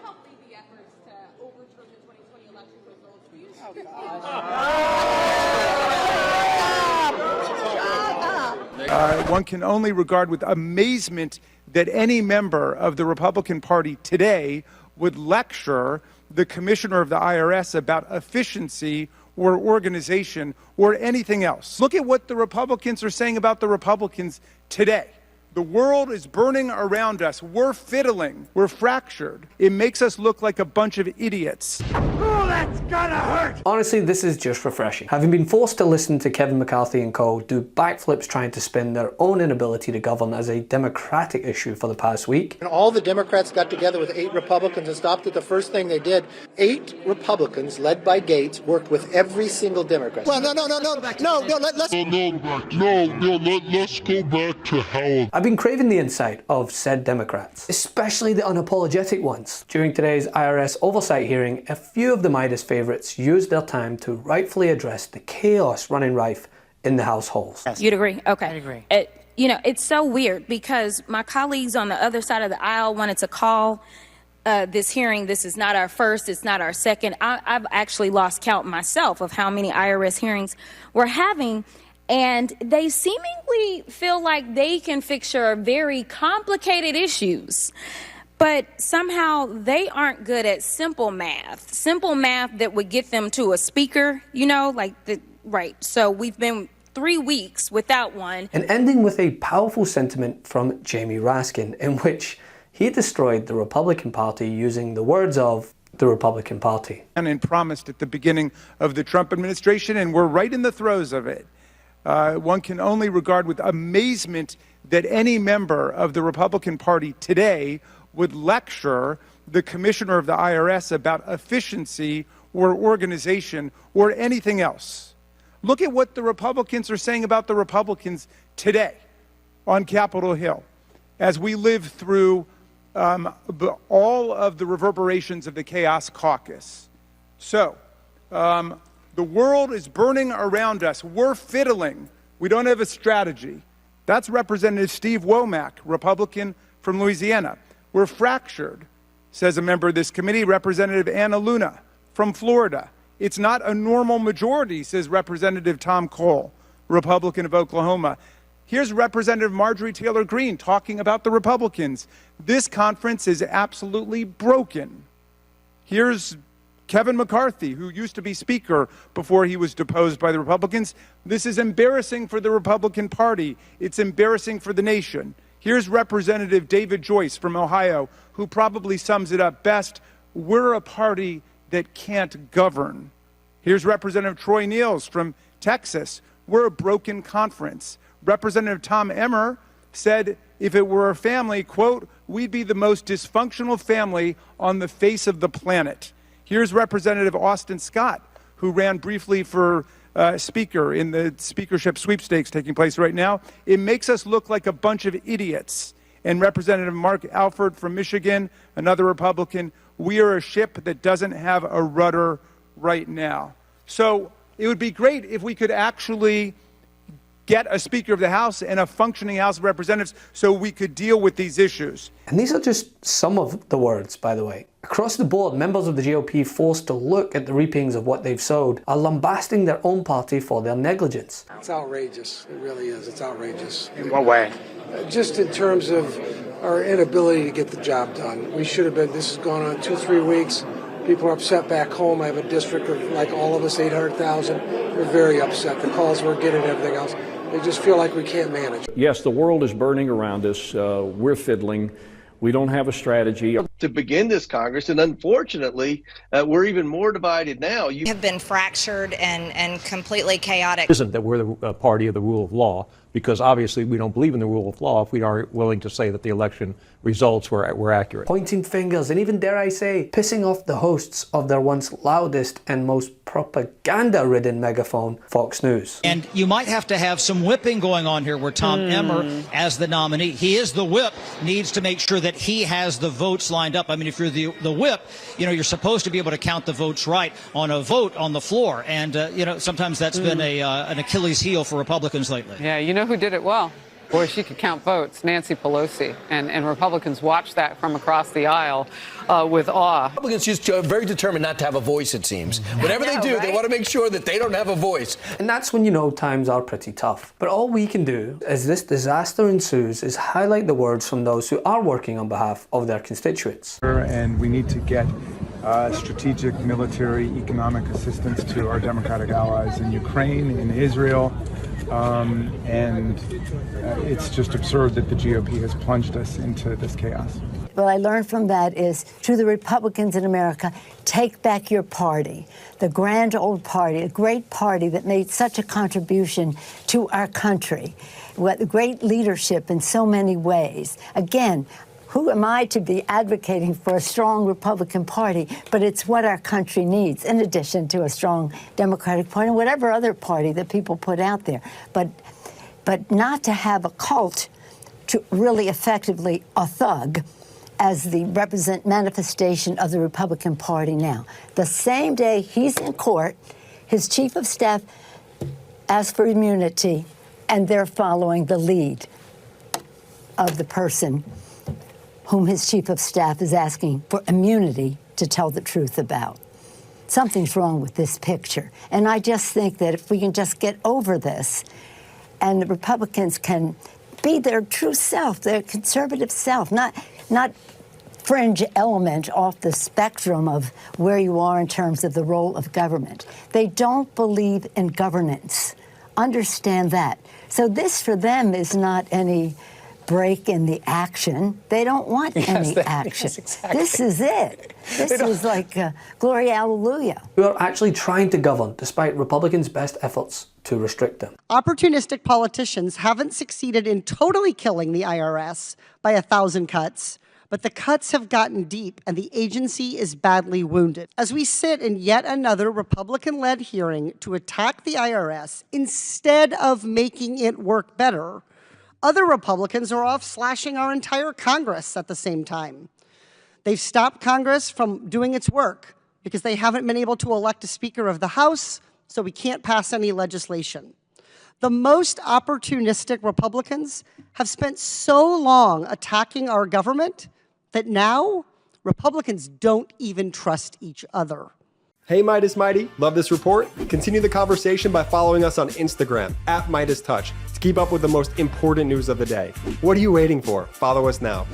help lead the efforts to overturn the 2020 election results? Will you One can only regard with amazement that any member of the Republican Party today would lecture the commissioner of the IRS about efficiency or organization or anything else. Look at what the Republicans are saying about the Republicans today. The world is burning around us. We're fiddling. We're fractured. It makes us look like a bunch of idiots. Oh, that's gonna hurt! Honestly, this is just refreshing. Having been forced to listen to Kevin McCarthy and co. do backflips trying to spin their own inability to govern as a Democratic issue for the past week. And all the Democrats got together with 8 Republicans and stopped it. The first thing they did, 8 Republicans, led by Gates, worked with every single Democrat. Well, let's go back to Howard. I've been craving the insight of said Democrats, especially the unapologetic ones. During today's IRS oversight hearing, a few of the Meidas favorites used their time to rightfully address the chaos running rife in the House halls. You'd agree? Okay. I'd agree. It's so weird because my colleagues on the other side of the aisle wanted to call this hearing, this is not our first, it's not our second. I've actually lost count myself of how many IRS hearings we're having. And they seemingly feel like they can fix your very complicated issues. But somehow they aren't good at simple math that would get them to a speaker, right. So we've been 3 weeks without one. And ending with a powerful sentiment from Jamie Raskin, in which he destroyed the Republican Party using the words of the Republican Party. And promised at the beginning of the Trump administration, and we're right in the throes of it. One can only regard with amazement that any member of the Republican Party today would lecture the commissioner of the IRS about efficiency or organization or anything else. Look at what the Republicans are saying about the Republicans today on Capitol Hill as we live through all of the reverberations of the Chaos Caucus. So, the world is burning around us. We're fiddling. We don't have a strategy. That's Representative Steve Womack, Republican from Louisiana. We're fractured, says a member of this committee, Representative Anna Luna from Florida. It's not a normal majority, says Representative Tom Cole, Republican of Oklahoma. Here's Representative Marjorie Taylor Greene talking about the Republicans. This conference is absolutely broken. Here's Kevin McCarthy, who used to be Speaker before he was deposed by the Republicans. This is embarrassing for the Republican Party. It's embarrassing for the nation. Here's Representative David Joyce from Ohio, who probably sums it up best. We're a party that can't govern. Here's Representative Troy Niels from Texas. We're a broken conference. Representative Tom Emmer said if it were a family, quote, we'd be the most dysfunctional family on the face of the planet. Here's Representative Austin Scott, who ran briefly for Speaker in the speakership sweepstakes taking place right now. It makes us look like a bunch of idiots. And Representative Mark Alford from Michigan, another Republican, we are a ship that doesn't have a rudder right now. So it would be great if we could actually get a Speaker of the House and a functioning House of Representatives so we could deal with these issues. And these are just some of the words, by the way. Across the board, members of the GOP forced to look at the reapings of what they've sowed are lambasting their own party for their negligence. It's outrageous. It really is. It's outrageous. In what way? Just in terms of our inability to get the job done. We should have been, this has gone on 2-3 weeks. People are upset back home. I have a district of, like all of us, 800,000. They're very upset. The calls we're getting and everything else. They just feel like we can't manage. Yes, the world is burning around us. We're fiddling. We don't have a strategy. To begin this Congress, and unfortunately, we're even more divided now. You have been fractured and completely chaotic. It isn't that we're the party of the rule of law, because obviously we don't believe in the rule of law if we aren't willing to say that the election results were accurate. Pointing fingers and even, dare I say, pissing off the hosts of their once loudest and most propaganda-ridden megaphone, Fox News. And you might have to have some whipping going on here where Tom Emmer, as the nominee, he is the whip, needs to make sure that he has the votes lined up. I mean, if you're the whip, you're supposed to be able to count the votes right on a vote on the floor. And, sometimes that's been an Achilles heel for Republicans lately. Yeah, you know who did it well? Boy, she could count votes, Nancy Pelosi. And Republicans watch that from across the aisle with awe. Republicans just very determined not to have a voice, it seems. Whatever they do, they want to make sure that they don't have a voice. And that's when you know times are pretty tough. But all we can do as this disaster ensues is highlight the words from those who are working on behalf of their constituents. And we need to get strategic military economic assistance to our democratic allies in Ukraine, in Israel. And it's just absurd that the GOP has plunged us into this chaos. What I learned from that is, to the Republicans in America, take back your party, the grand old party, a great party that made such a contribution to our country, with great leadership in so many ways. Again, who am I to be advocating for a strong Republican Party? But it's what our country needs, in addition to a strong Democratic Party and whatever other party that people put out there. But not to have a cult to really effectively a thug as the manifestation of the Republican Party now. The same day he's in court, his chief of staff asked for immunity, and they're following the lead of the person whom his chief of staff is asking for immunity to tell the truth about. Something's wrong with this picture. And I just think that if we can just get over this, and the Republicans can be their true self, their conservative self, not fringe element off the spectrum of where you are in terms of the role of government. They don't believe in governance. Understand that. So this for them is not any break in the action. They don't want any action. Yes, exactly. This is it. This is like glory, hallelujah. We are actually trying to govern despite Republicans' best efforts to restrict them. Opportunistic politicians haven't succeeded in totally killing the IRS by 1,000 cuts, but the cuts have gotten deep and the agency is badly wounded. As we sit in yet another Republican-led hearing to attack the IRS instead of making it work better, other Republicans are off slashing our entire Congress at the same time. They've stopped Congress from doing its work because they haven't been able to elect a Speaker of the House, so we can't pass any legislation. The most opportunistic Republicans have spent so long attacking our government that now Republicans don't even trust each other. Hey Meidas Mighty, love this report? Continue the conversation by following us on Instagram @MeidasTouch to keep up with the most important news of the day. What are you waiting for? Follow us now.